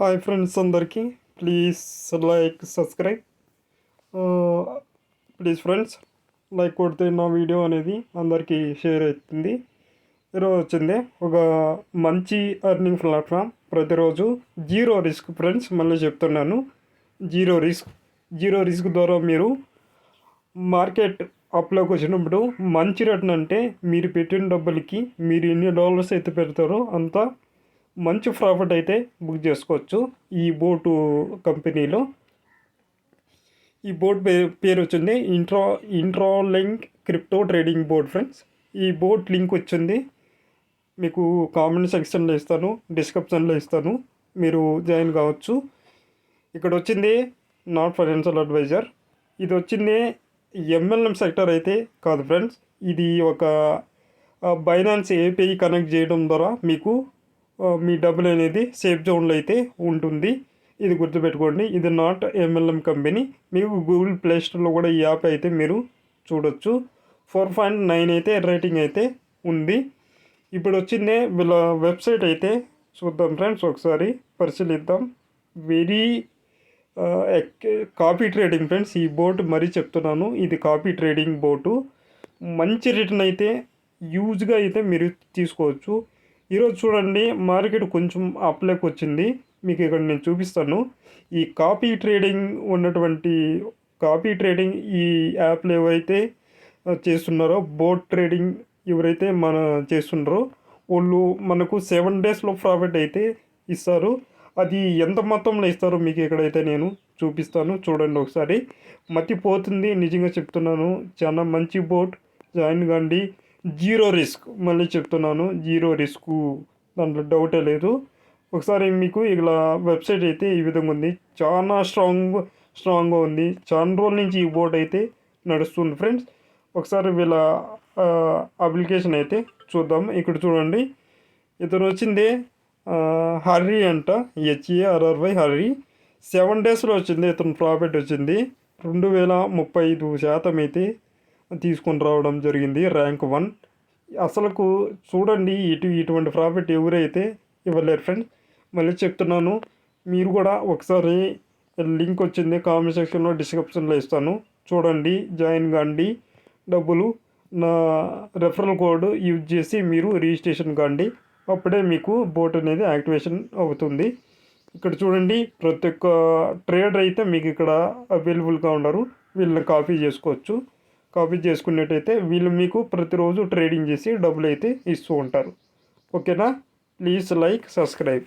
Hi friends అందరికీ please like subscribe. Please friends like కొడితే నా వీడియో అనేది అందరికీ షేర్ అవుతుంది. ఈరోజు వచ్చింది ఒక మంచి ఎర్నింగ్ ప్లాట్ఫామ్. ప్రతిరోజు జీరో రిస్క్ ఫ్రెండ్స్, మళ్ళీ చెప్తున్నాను, జీరో రిస్క్ ద్వారా మీరు మార్కెట్ అప్లోకి వచ్చినప్పుడు మంచి రిటర్న్, అంటే మీరు పెట్టిన డబ్బులకి మీరు ఎన్ని డాలర్స్ అయితే పెడతారో అంత మంచి ప్రాఫిట్ అయితే బుక్ చేసుకోవచ్చు ఈ బోటు కంపెనీలో. ఈ బోట్ పేరు వచ్చింది ఇంట్రాలింక్ క్రిప్టో ట్రేడింగ్ బోర్డ్ ఫ్రెండ్స్. ఈ బోట్ లింక్ వచ్చింది మీకు కామెంట్ సెక్షన్లో ఇస్తాను, డిస్క్రిప్షన్లో ఇస్తాను, మీరు జాయిన్ కావచ్చు. ఇక్కడ వచ్చింది నాట్ ఫైనాన్షియల్ అడ్వైజర్. ఇది వచ్చింది ఎంఎల్ఎం సెక్టర్ అయితే కాదు ఫ్రెండ్స్. ఇది ఒక బైనాన్స్ ఏపీఐ కనెక్ట్ చేయడం ద్వారా మీకు మీ డబ్బులు అనేది సేఫ్ జోన్లో అయితే ఉంటుంది. ఇది గుర్తుపెట్టుకోండి. ఇది నాట్ ఎంఎల్ఎం కంపెనీ. మీకు గూగుల్ ప్లే స్టోర్లో కూడా ఈ యాప్ అయితే మీరు చూడొచ్చు. 4.9 అయితే రేటింగ్ అయితే ఉంది. ఇప్పుడు వచ్చిందే వీళ్ళ వెబ్సైట్ అయితే చూద్దాం ఫ్రెండ్స్, ఒకసారి పరిశీలిద్దాం. వెరీ కాపీ ట్రేడింగ్ ఫ్రెండ్స్ ఈ బోట్, మరీ చెప్తున్నాను, ఇది కాపీ ట్రేడింగ్ బోటు. మంచి రిటర్న్ అయితే యూజ్గా అయితే మీరు తీసుకోవచ్చు. ఈరోజు చూడండి మార్కెట్ కొంచెం అప్లోకి వచ్చింది. మీకు ఇక్కడ నేను చూపిస్తాను. ఈ కాపీ ట్రేడింగ్ ఈ యాప్లు ఎవరైతే చేస్తున్నారో, బోట్ ట్రేడింగ్ ఎవరైతే చేస్తున్నారో వాళ్ళు మనకు 7 డేస్లో ప్రాఫిట్ అయితే ఇస్తారు. అది ఎంత మొత్తంలో ఇస్తారో మీకు ఇక్కడైతే నేను చూపిస్తాను. చూడండి ఒకసారి, మతిపోతుంది నిజంగా చెప్తున్నాను. చాలా మంచి బోట్, జాయిన్ కండి. జీరో రిస్క్, మళ్ళీ చెప్తున్నాను, జీరో రిస్క్, దాంట్లో డౌటే లేదు. ఒకసారి మీకు ఇలా వెబ్సైట్ అయితే ఈ విధంగా ఉంది. చాలా స్ట్రాంగ్గా ఉంది. చాలా రోజుల నుంచి ఈ బోట్ అయితే నడుస్తుంది ఫ్రెండ్స్. ఒకసారి వీళ్ళ అప్లికేషన్ అయితే చూద్దాం. ఇక్కడ చూడండి, ఇతను వచ్చింది హర్రీ అంట, HARRY హర్రీ. 7 డేస్లో వచ్చింది ఇతను ప్రాఫిట్ వచ్చింది. 2035% అయితే తీసుకొని రావడం జరిగింది, ర్యాంక్ 1. అసలుకు చూడండి, ఇటువంటి ప్రాఫిట్ ఎవరైతే ఇవ్వలేరు ఫ్రెండ్స్. మళ్ళీ చెప్తున్నాను, మీరు కూడా ఒకసారి లింక్ వచ్చింది కామెంట్ సెక్షన్లో, డిస్క్రిప్షన్లో ఇస్తాను, చూడండి, జాయిన్ కాండి. డబ్బులు నా రెఫరల్ కోడ్ యూజ్ చేసి మీరు రిజిస్ట్రేషన్ కాండి. అప్పుడే మీకు బోట్ అనేది యాక్టివేషన్ అవుతుంది. ఇక్కడ చూడండి, ప్రతి ఒక్క ట్రేడర్ అయితే మీకు ఇక్కడ అవైలబుల్గా ఉన్నారు. వీళ్ళని కాపీ చేసుకోవచ్చు. కాపీ చేసుకున్నట్టయితే వీళ్ళు మీకు ప్రతిరోజు ట్రేడింగ్ చేసి డబ్బులు అయితే ఇస్తూ ఉంటారు. ఓకేనా? Please like subscribe.